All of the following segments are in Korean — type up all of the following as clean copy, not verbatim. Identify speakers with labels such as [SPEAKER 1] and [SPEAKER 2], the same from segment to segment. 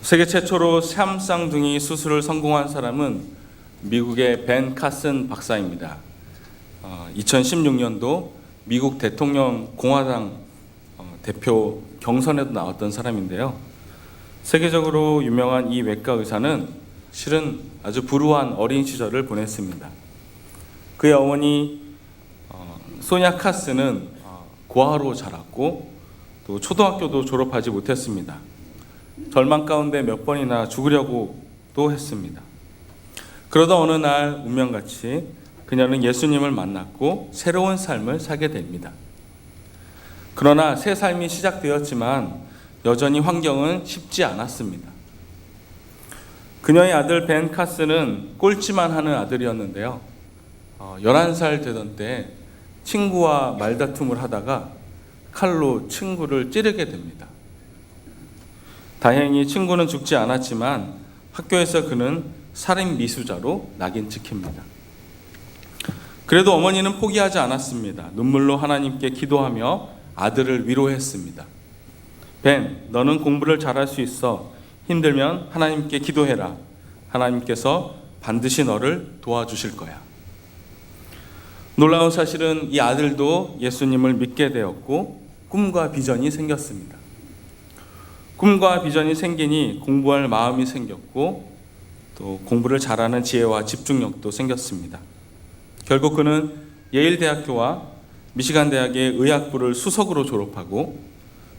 [SPEAKER 1] 세계 최초로 샴쌍둥이 수술을 성공한 사람은 미국의 벤 카슨 박사입니다. 2016년도 미국 대통령 공화당 대표 경선에도 나왔던 사람인데요. 세계적으로 유명한 이 외과 의사는 실은 아주 불우한 어린 시절을 보냈습니다. 그의 어머니 소냐 카스는 고아로 자랐고 또 초등학교도 졸업하지 못했습니다. 절망 가운데 몇 번이나 죽으려고도 했습니다. 그러다 어느 날 운명같이 그녀는 예수님을 만났고 새로운 삶을 살게 됩니다. 그러나 새 삶이 시작되었지만 여전히 환경은 쉽지 않았습니다. 그녀의 아들 벤 카스는 꼴찌만 하는 아들이었는데요. 11살 되던 때 친구와 말다툼을 하다가 칼로 친구를 찌르게 됩니다. 다행히 친구는 죽지 않았지만 학교에서 그는 살인 미수자로 낙인 찍힙니다. 그래도 어머니는 포기하지 않았습니다. 눈물로 하나님께 기도하며 아들을 위로했습니다. 벤, 너는 공부를 잘할 수 있어. 힘들면 하나님께 기도해라. 하나님께서 반드시 너를 도와주실 거야. 놀라운 사실은 이 아들도 예수님을 믿게 되었고 꿈과 비전이 생겼습니다. 꿈과 비전이 생기니 공부할 마음이 생겼고 또 공부를 잘하는 지혜와 집중력도 생겼습니다. 결국 그는 예일 대학교와 미시간 대학의 의학부를 수석으로 졸업하고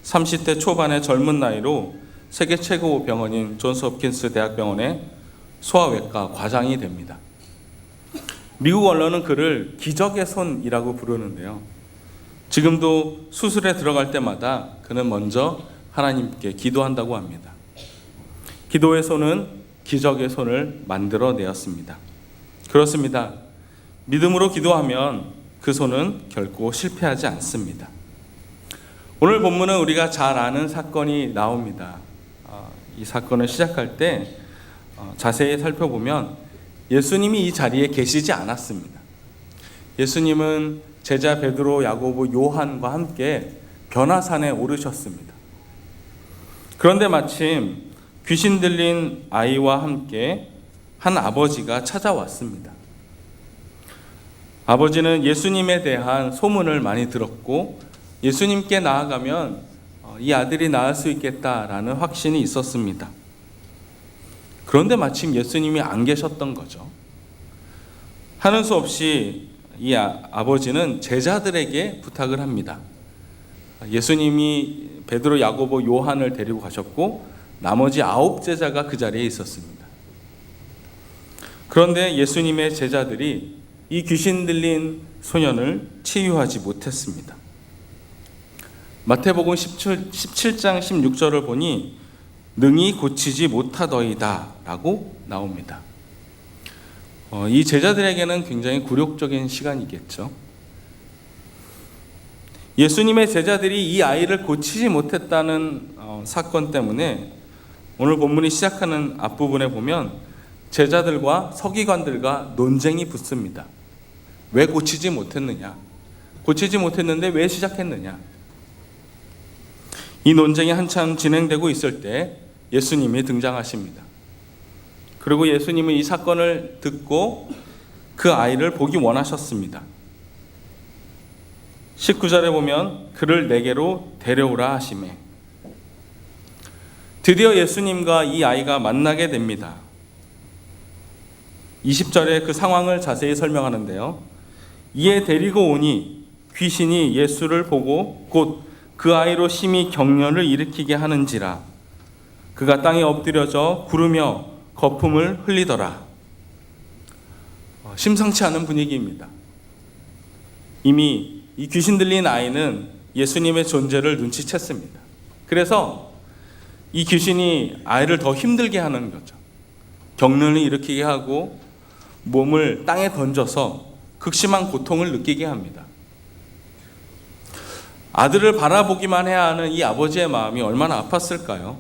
[SPEAKER 1] 30대 초반의 젊은 나이로 세계 최고 병원인 존스 홉킨스 대학병원의 소아외과 과장이 됩니다. 미국 언론은 그를 기적의 손이라고 부르는데요. 지금도 수술에 들어갈 때마다 그는 먼저 하나님께 기도한다고 합니다. 기도의 손은 기적의 손을 만들어내었습니다. 그렇습니다. 믿음으로 기도하면 그 손은 결코 실패하지 않습니다. 오늘 본문은 우리가 잘 아는 사건이 나옵니다. 이 사건을 시작할 때 자세히 살펴보면 예수님이 이 자리에 계시지 않았습니다. 예수님은 제자 베드로, 야고보, 요한과 함께 변화산에 오르셨습니다. 그런데 마침 귀신 들린 아이와 함께 한 아버지가 찾아왔습니다. 아버지는 예수님에 대한 소문을 많이 들었고 예수님께 나아가면 이 아들이 나을 수 있겠다라는 확신이 있었습니다. 그런데 마침 예수님이 안 계셨던 거죠. 하는 수 없이 이 아버지는 제자들에게 부탁을 합니다. 예수님이 베드로, 야고보, 요한을 데리고 가셨고 나머지 9제자가 그 자리에 있었습니다. 그런데 예수님의 제자들이 이 귀신 들린 소년을 치유하지 못했습니다. 마태복음 17장 16절을 보니 능히 고치지 못하더이다 라고 나옵니다. 이 제자들에게는 굉장히 굴욕적인 시간이겠죠. 예수님의 제자들이 이 아이를 고치지 못했다는 사건 때문에 오늘 본문이 시작하는 앞부분에 보면 제자들과 서기관들과 논쟁이 붙습니다. 왜 고치지 못했느냐? 고치지 못했는데 왜 시작했느냐? 이 논쟁이 한참 진행되고 있을 때 예수님이 등장하십니다. 그리고 예수님은 이 사건을 듣고 그 아이를 보기 원하셨습니다. 19절에 보면 그를 내게로 데려오라 하시매 드디어 예수님과 이 아이가 만나게 됩니다. 20절에 그 상황을 자세히 설명하는데요. 이에 데리고 오니 귀신이 예수를 보고 곧 그 아이로 심히 경련을 일으키게 하는지라 그가 땅에 엎드려져 구르며 거품을 흘리더라. 심상치 않은 분위기입니다. 이미 이 귀신 들린 아이는 예수님의 존재를 눈치챘습니다. 그래서 이 귀신이 아이를 더 힘들게 하는 거죠. 경련을 일으키게 하고 몸을 땅에 던져서 극심한 고통을 느끼게 합니다. 아들을 바라보기만 해야 하는 이 아버지의 마음이 얼마나 아팠을까요?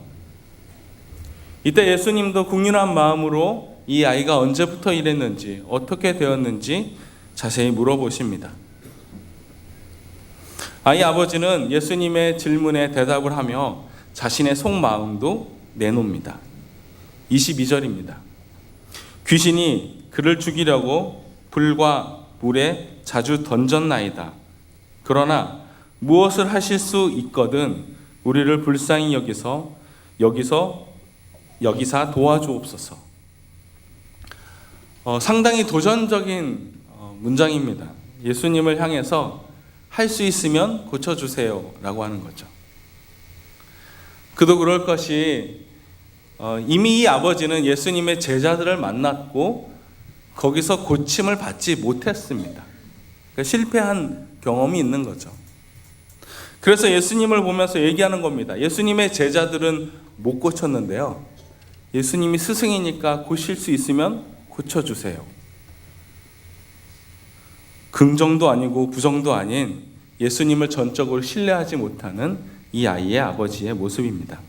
[SPEAKER 1] 이때 예수님도 국률한 마음으로 이 아이가 언제부터 이랬는지 어떻게 되었는지 자세히 물어보십니다. 아이 아버지는 예수님의 질문에 대답을 하며 자신의 속마음도 내놓습니다. 22절입니다. 귀신이 그를 죽이려고 불과 물에 자주 던졌나이다. 그러나 무엇을 하실 수 있거든 우리를 불쌍히 여기사 도와주옵소서. 상당히 도전적인 문장입니다. 예수님을 향해서 할 수 있으면 고쳐주세요 라고 하는 거죠. 그도 그럴 것이 이미 이 아버지는 예수님의 제자들을 만났고 거기서 고침을 받지 못했습니다. 그러니까 실패한 경험이 있는 거죠. 그래서 예수님을 보면서 얘기하는 겁니다. 예수님의 제자들은 못 고쳤는데요, 예수님이 스승이니까 고칠 수 있으면 고쳐주세요. 긍정도 아니고 부정도 아닌 예수님을 전적으로 신뢰하지 못하는 이 아이의 아버지의 모습입니다.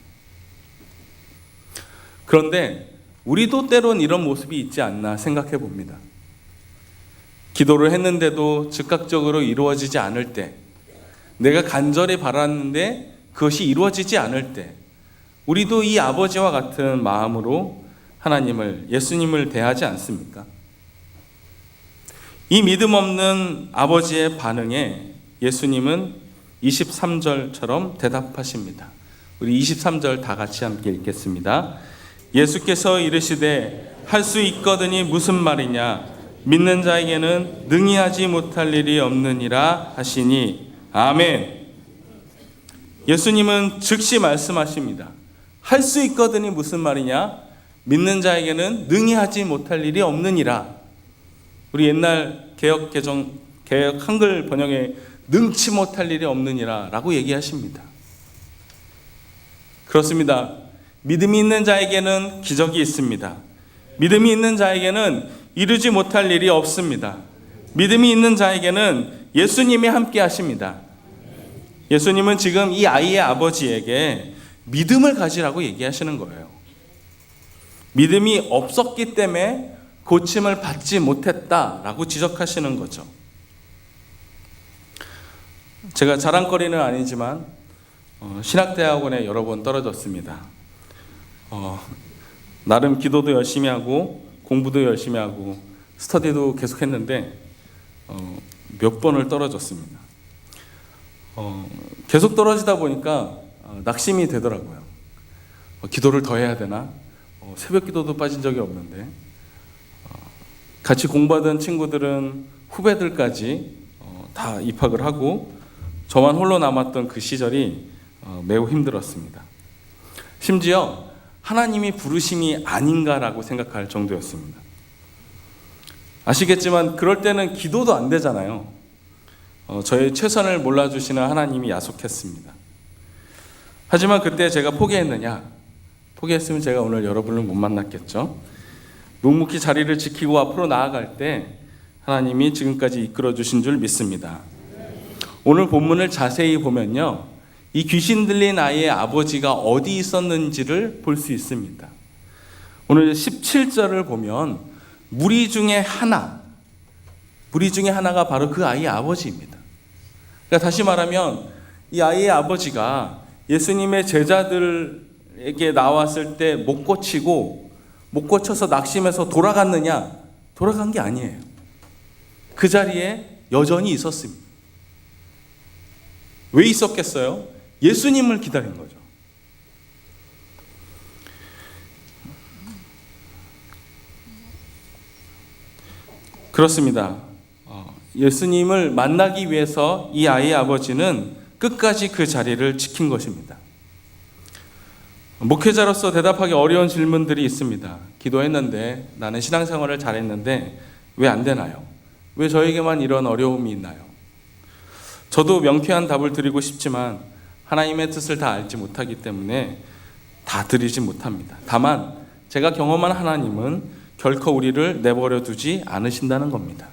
[SPEAKER 1] 그런데 우리도 때론 이런 모습이 있지 않나 생각해 봅니다. 기도를 했는데도 즉각적으로 이루어지지 않을 때, 내가 간절히 바랐는데 그것이 이루어지지 않을 때, 우리도 이 아버지와 같은 마음으로 예수님을 대하지 않습니까? 이 믿음 없는 아버지의 반응에 예수님은 23절처럼 대답하십니다. 우리 23절 다 같이 함께 읽겠습니다. 예수께서 이르시되 할 수 있거든이 무슨 말이냐, 믿는 자에게는 능히 하지 못할 일이 없느니라 하시니 아멘. 예수님은 즉시 말씀하십니다. 할 수 있거든이 무슨 말이냐, 믿는 자에게는 능히 하지 못할 일이 없느니라. 우리 옛날 개역 한글 번역에 능치 못할 일이 없느니라 라고 얘기하십니다. 그렇습니다. 믿음이 있는 자에게는 기적이 있습니다. 믿음이 있는 자에게는 이루지 못할 일이 없습니다. 믿음이 있는 자에게는 예수님이 함께 하십니다. 예수님은 지금 이 아이의 아버지에게 믿음을 가지라고 얘기하시는 거예요. 믿음이 없었기 때문에 고침을 받지 못했다라고 지적하시는 거죠. 제가 자랑거리는 아니지만 신학대학원에 여러 번 떨어졌습니다. 나름 기도도 열심히 하고 공부도 열심히 하고 스터디도 계속했는데 몇 번을 떨어졌습니다. 계속 떨어지다 보니까 낙심이 되더라고요. 기도를 더 해야 되나? 새벽 기도도 빠진 적이 없는데, 같이 공부하던 친구들은 후배들까지 다 입학을 하고 저만 홀로 남았던 그 시절이 매우 힘들었습니다. 심지어 하나님이 부르심이 아닌가라고 생각할 정도였습니다. 아시겠지만 그럴 때는 기도도 안 되잖아요. 저의 최선을 몰라주시는 하나님이 야속했습니다. 하지만 그때 제가 포기했느냐? 포기했으면 제가 오늘 여러분을 못 만났겠죠. 묵묵히 자리를 지키고 앞으로 나아갈 때 하나님이 지금까지 이끌어 주신 줄 믿습니다. 오늘 본문을 자세히 보면요, 이 귀신 들린 아이의 아버지가 어디 있었는지를 볼 수 있습니다. 오늘 17절을 보면 무리 중에 하나가 바로 그 아이의 아버지입니다. 그러니까 다시 말하면 이 아이의 아버지가 예수님의 제자들에게 나왔을 때 못 고쳐서 낙심해서 돌아갔느냐? 돌아간 게 아니에요. 그 자리에 여전히 있었습니다. 왜 있었겠어요? 예수님을 기다린 거죠. 그렇습니다. 예수님을 만나기 위해서 이 아이의 아버지는 끝까지 그 자리를 지킨 것입니다. 목회자로서 대답하기 어려운 질문들이 있습니다. 기도했는데, 나는 신앙생활을 잘했는데 왜 안 되나요? 왜 저에게만 이런 어려움이 있나요? 저도 명쾌한 답을 드리고 싶지만 하나님의 뜻을 다 알지 못하기 때문에 다 드리지 못합니다. 다만 제가 경험한 하나님은 결코 우리를 내버려 두지 않으신다는 겁니다.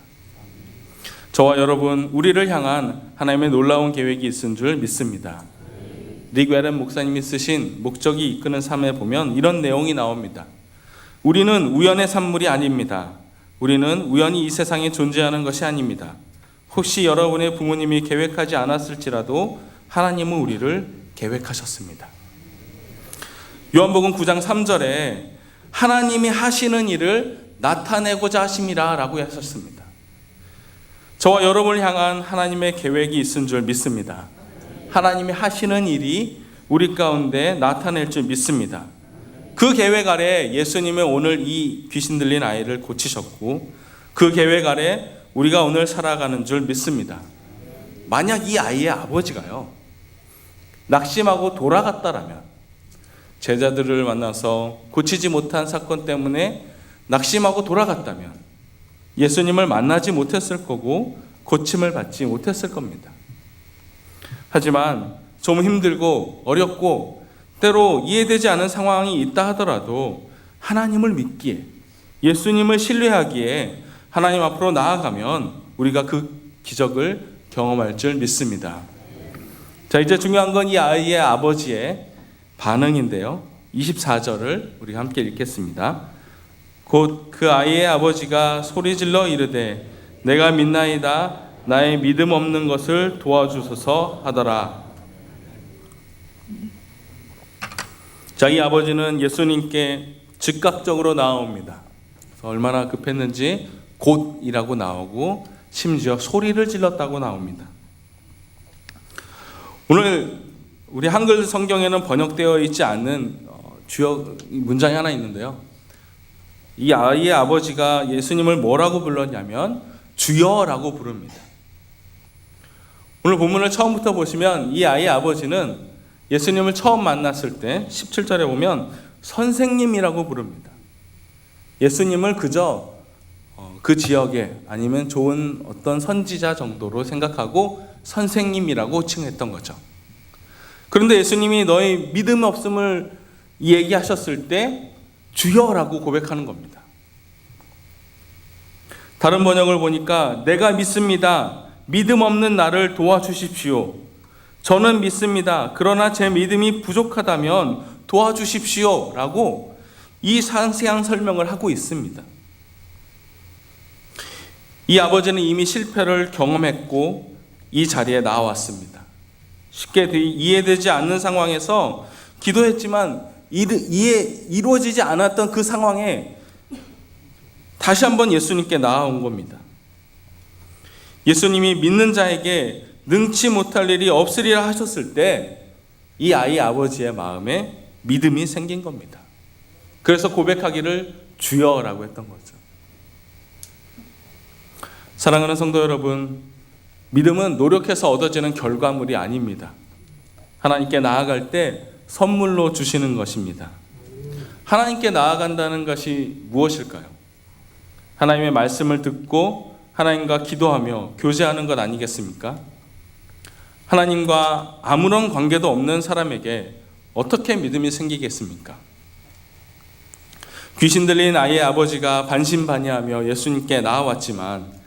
[SPEAKER 1] 저와 여러분, 우리를 향한 하나님의 놀라운 계획이 있은 줄 믿습니다. 릭 웨런 목사님이 쓰신 목적이 이끄는 삶에 보면 이런 내용이 나옵니다. 우리는 우연의 산물이 아닙니다. 우리는 우연히 이 세상에 존재하는 것이 아닙니다. 혹시 여러분의 부모님이 계획하지 않았을지라도 하나님은 우리를 계획하셨습니다. 요한복음 9장 3절에 하나님이 하시는 일을 나타내고자 하심이라 라고 하셨습니다. 저와 여러분을 향한 하나님의 계획이 있은 줄 믿습니다. 하나님이 하시는 일이 우리 가운데 나타낼 줄 믿습니다. 그 계획 아래 예수님은 오늘 이 귀신 들린 아이를 고치셨고, 그 계획 아래 우리가 오늘 살아가는 줄 믿습니다. 만약 이 아이의 아버지가요, 낙심하고 돌아갔다라면, 제자들을 만나서 고치지 못한 사건 때문에 낙심하고 돌아갔다면 예수님을 만나지 못했을 거고 고침을 받지 못했을 겁니다. 하지만 좀 힘들고 어렵고 때로 이해되지 않은 상황이 있다 하더라도 하나님을 믿기에, 예수님을 신뢰하기에 하나님 앞으로 나아가면 우리가 그 기적을 경험할 줄 믿습니다. 자, 이제 중요한 건 이 아이의 아버지의 반응인데요. 24절을 우리가 함께 읽겠습니다. 곧 그 아이의 아버지가 소리질러 이르되 내가 믿나이다. 나의 믿음 없는 것을 도와주소서 하더라. 자, 이 아버지는 예수님께 즉각적으로 나옵니다. 얼마나 급했는지 곧이라고 나오고 심지어 소리를 질렀다고 나옵니다. 오늘 우리 한글 성경에는 번역되어 있지 않는 주요 문장이 하나 있는데요. 이 아이의 아버지가 예수님을 뭐라고 불렀냐면 주여라고 부릅니다. 오늘 본문을 처음부터 보시면 이 아이의 아버지는 예수님을 처음 만났을 때 17절에 보면 선생님이라고 부릅니다. 예수님을 그저 그 지역에 아니면 좋은 어떤 선지자 정도로 생각하고 선생님이라고 칭했던 거죠. 그런데 예수님이 너의 믿음 없음을 얘기하셨을 때 주여라고 고백하는 겁니다. 다른 번역을 보니까 내가 믿습니다. 믿음 없는 나를 도와주십시오. 저는 믿습니다. 그러나 제 믿음이 부족하다면 도와주십시오. 라고 이 상세한 설명을 하고 있습니다. 이 아버지는 이미 실패를 경험했고 이 자리에 나왔습니다. 쉽게 이해되지 않는 상황에서 기도했지만 이루어지지 않았던 그 상황에 다시 한번 예수님께 나아온 겁니다. 예수님이 믿는 자에게 능치 못할 일이 없으리라 하셨을 때 이 아이 아버지의 마음에 믿음이 생긴 겁니다. 그래서 고백하기를 주여라고 했던 거죠. 사랑하는 성도 여러분, 믿음은 노력해서 얻어지는 결과물이 아닙니다. 하나님께 나아갈 때 선물로 주시는 것입니다. 하나님께 나아간다는 것이 무엇일까요? 하나님의 말씀을 듣고 하나님과 기도하며 교제하는 것 아니겠습니까? 하나님과 아무런 관계도 없는 사람에게 어떻게 믿음이 생기겠습니까? 귀신 들린 아이의 아버지가 반신반의하며 예수님께 나아왔지만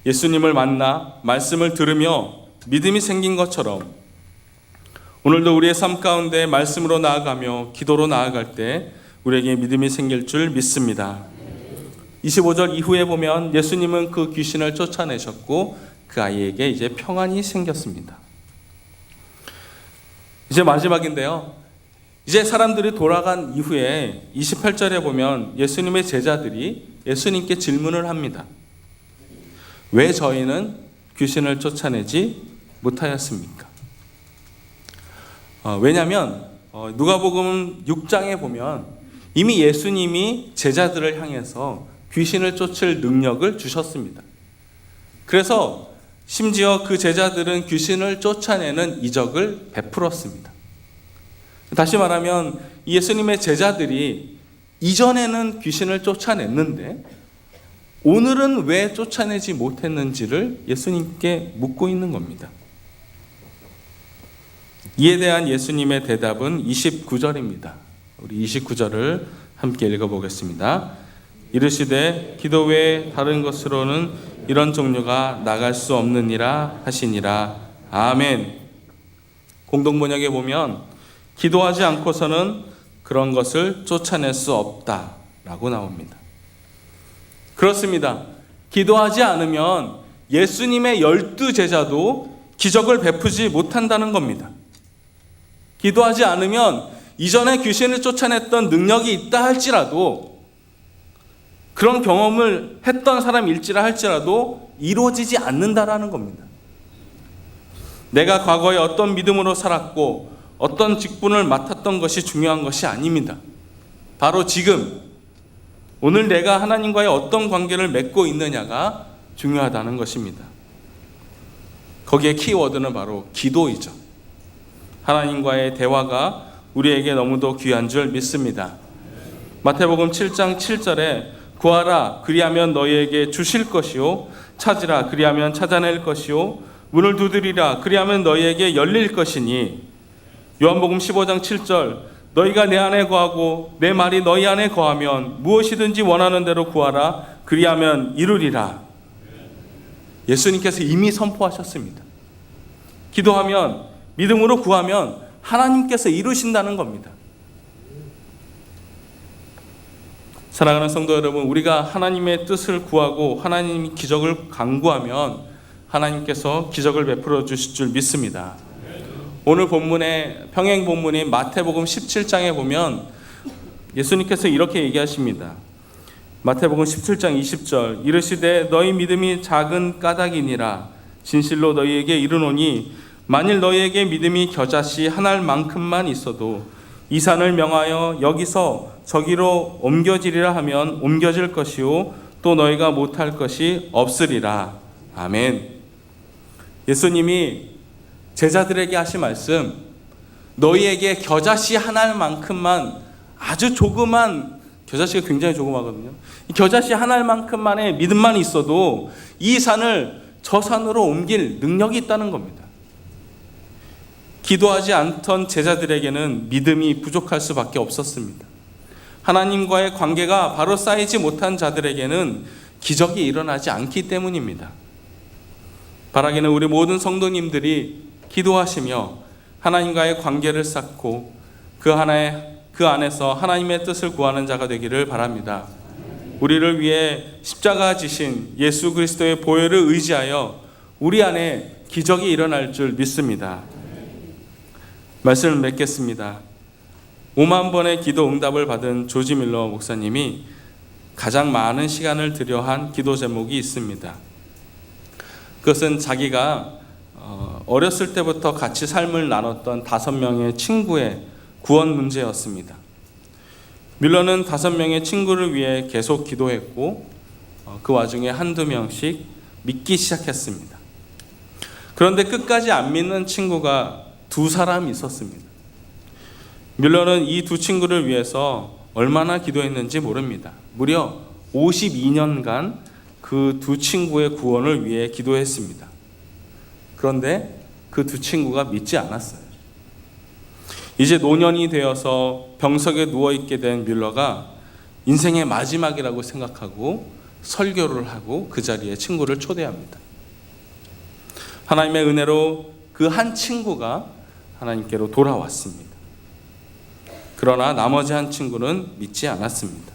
[SPEAKER 1] 예수님을 만나 말씀을 들으며 믿음이 생긴 것처럼 오늘도 우리의 삶 가운데 말씀으로 나아가며 기도로 나아갈 때 우리에게 믿음이 생길 줄 믿습니다. 25절 이후에 보면 예수님은 그 귀신을 쫓아내셨고 그 아이에게 이제 평안이 생겼습니다. 이제 마지막인데요. 이제 사람들이 돌아간 이후에 28절에 보면 예수님의 제자들이 예수님께 질문을 합니다. 왜 저희는 귀신을 쫓아내지 못하였습니까? 왜냐하면 누가복음 6장에 보면 이미 예수님이 제자들을 향해서 귀신을 쫓을 능력을 주셨습니다. 그래서 심지어 그 제자들은 귀신을 쫓아내는 이적을 베풀었습니다. 다시 말하면 예수님의 제자들이 이전에는 귀신을 쫓아냈는데 오늘은 왜 쫓아내지 못했는지를 예수님께 묻고 있는 겁니다. 이에 대한 예수님의 대답은 29절입니다. 우리 29절을 함께 읽어보겠습니다. 이르시되 기도 외에 다른 것으로는 이런 종류가 나갈 수 없느니라 하시니라. 아멘. 공동번역에 보면 기도하지 않고서는 그런 것을 쫓아낼 수 없다라고 나옵니다. 그렇습니다. 기도하지 않으면 예수님의 12제자도 기적을 베푸지 못한다는 겁니다. 기도하지 않으면 이전에 귀신을 쫓아냈던 능력이 있다 할지라도, 그런 경험을 했던 사람일지라 할지라도 이루어지지 않는다라는 겁니다. 내가 과거에 어떤 믿음으로 살았고 어떤 직분을 맡았던 것이 중요한 것이 아닙니다. 바로 지금, 오늘 내가 하나님과의 어떤 관계를 맺고 있느냐가 중요하다는 것입니다. 거기에 키워드는 바로 기도이죠. 하나님과의 대화가 우리에게 너무도 귀한 줄 믿습니다. 마태복음 7장 7절에 구하라 그리하면 너희에게 주실 것이요 찾으라 그리하면 찾아낼 것이요 문을 두드리라 그리하면 너희에게 열릴 것이니, 요한복음 15장 7절 너희가 내 안에 거하고 내 말이 너희 안에 거하면 무엇이든지 원하는 대로 구하라 그리하면 이루리라. 예수님께서 이미 선포하셨습니다. 기도하면, 믿음으로 구하면 하나님께서 이루신다는 겁니다. 사랑하는 성도 여러분, 우리가 하나님의 뜻을 구하고 하나님이 기적을 간구하면 하나님께서 기적을 베풀어 주실 줄 믿습니다. 오늘 본문의 평행 본문인 마태복음 17장에 보면 예수님께서 이렇게 얘기하십니다. 마태복음 17장 20절 이르시되 너희 믿음이 작은 까닭이니라 진실로 너희에게 이르노니 만일 너희에게 믿음이 겨자씨 한 알만큼만 있어도 이 산을 명하여 여기서 저기로 옮겨지리라 하면 옮겨질 것이요 또 너희가 못할 것이 없으리라. 아멘. 예수님이 제자들에게 하신 말씀, 너희에게 겨자씨 한 알만큼만, 아주 조그만, 겨자씨가 굉장히 조그마거든요. 이 겨자씨 한 알만큼만의 믿음만 있어도 이 산을 저 산으로 옮길 능력이 있다는 겁니다. 기도하지 않던 제자들에게는 믿음이 부족할 수밖에 없었습니다. 하나님과의 관계가 바로 쌓이지 못한 자들에게는 기적이 일어나지 않기 때문입니다. 바라기는 우리 모든 성도님들이 기도하시며 하나님과의 관계를 쌓고 그 안에서 하나님의 뜻을 구하는 자가 되기를 바랍니다. 우리를 위해 십자가 지신 예수 그리스도의 보혈을 의지하여 우리 안에 기적이 일어날 줄 믿습니다. 말씀을 맺겠습니다. 5만 번의 기도 응답을 받은 조지 밀러 목사님이 가장 많은 시간을 들여한 기도 제목이 있습니다. 그것은 자기가 어렸을 때부터 같이 삶을 나눴던 5명의 친구의 구원 문제였습니다. 밀러는 5명의 친구를 위해 계속 기도했고 그 와중에 한두 명씩 믿기 시작했습니다. 그런데 끝까지 안 믿는 친구가 2사람이 있었습니다. 밀러는 이 2 친구를 위해서 얼마나 기도했는지 모릅니다. 무려 52년간 그 2 친구의 구원을 위해 기도했습니다. 그런데 그 2 친구가 믿지 않았어요. 이제 노년이 되어서 병석에 누워있게 된 밀러가 인생의 마지막이라고 생각하고 설교를 하고 그 자리에 친구를 초대합니다. 하나님의 은혜로 그 한 친구가 하나님께로 돌아왔습니다. 그러나 나머지 한 친구는 믿지 않았습니다.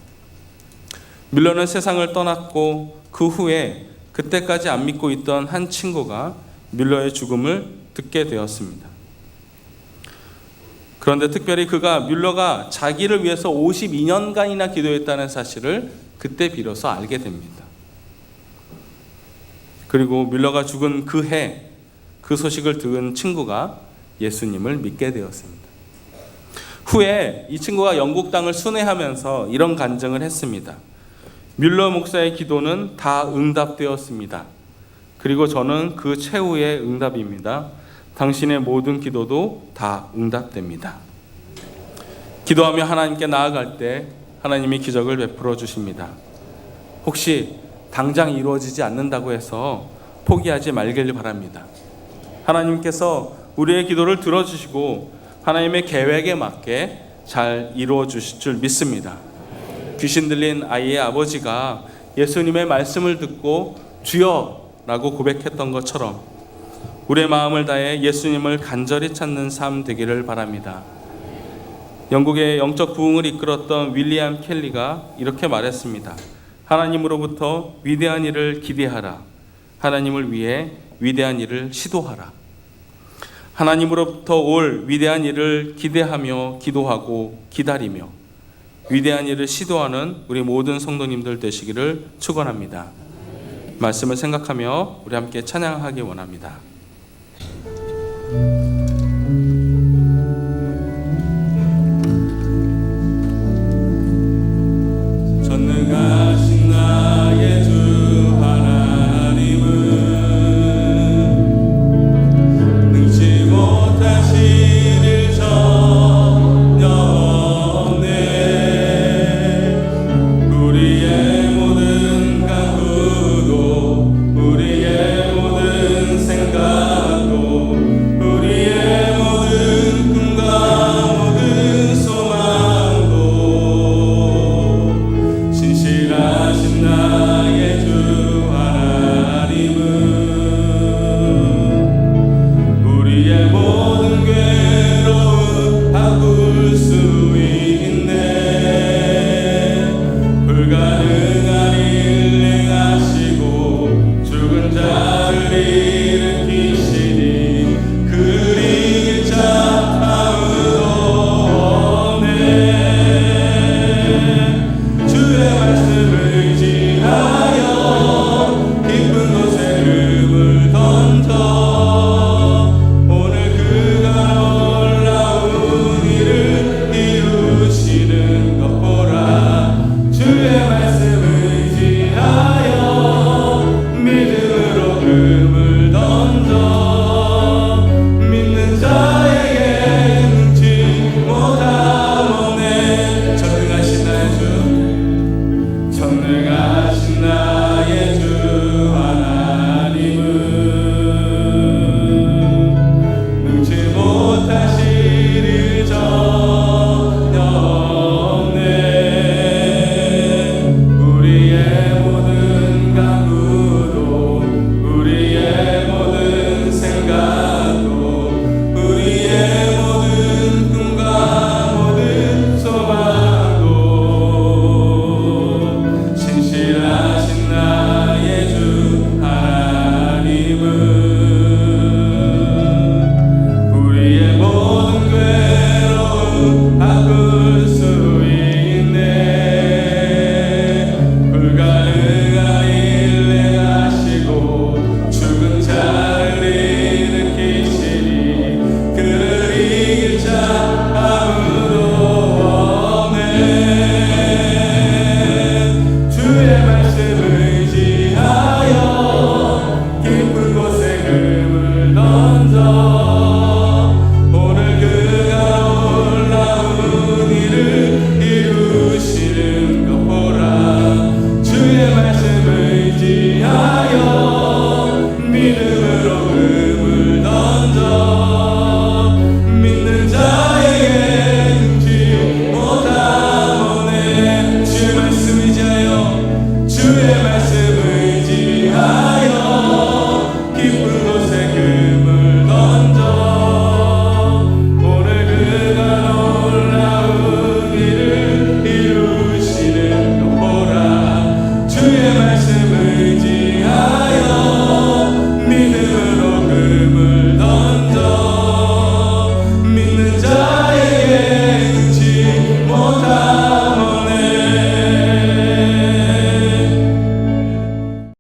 [SPEAKER 1] 밀러는 세상을 떠났고 그 후에 그때까지 안 믿고 있던 한 친구가 밀러의 죽음을 듣게 되었습니다. 그런데 특별히 그가 밀러가 자기를 위해서 52년간이나 기도했다는 사실을 그때 비로소 알게 됩니다. 그리고 밀러가 죽은 그 해, 그 소식을 들은 친구가 예수님을 믿게 되었습니다. 후에 이 친구가 영국 땅을 순회하면서 이런 간증을 했습니다. 밀러 목사의 기도는 다 응답되었습니다. 그리고 저는 그 최후의 응답입니다. 당신의 모든 기도도 다 응답됩니다. 기도하며 하나님께 나아갈 때 하나님이 기적을 베풀어 주십니다. 혹시 당장 이루어지지 않는다고 해서 포기하지 말길 바랍니다. 하나님께서 우리의 기도를 들어주시고 하나님의 계획에 맞게 잘 이루어 주실 줄 믿습니다. 귀신 들린 아이의 아버지가 예수님의 말씀을 듣고 주여 라고 고백했던 것처럼 우리의 마음을 다해 예수님을 간절히 찾는 삶 되기를 바랍니다. 영국의 영적 부흥을 이끌었던 윌리엄 켈리가 이렇게 말했습니다. 하나님으로부터 위대한 일을 기대하라. 하나님을 위해 위대한 일을 시도하라. 하나님으로부터 올 위대한 일을 기대하며 기도하고 기다리며 위대한 일을 시도하는 우리 모든 성도님들 되시기를 축원합니다. 말씀을 생각하며 우리 함께 찬양하기 원합니다.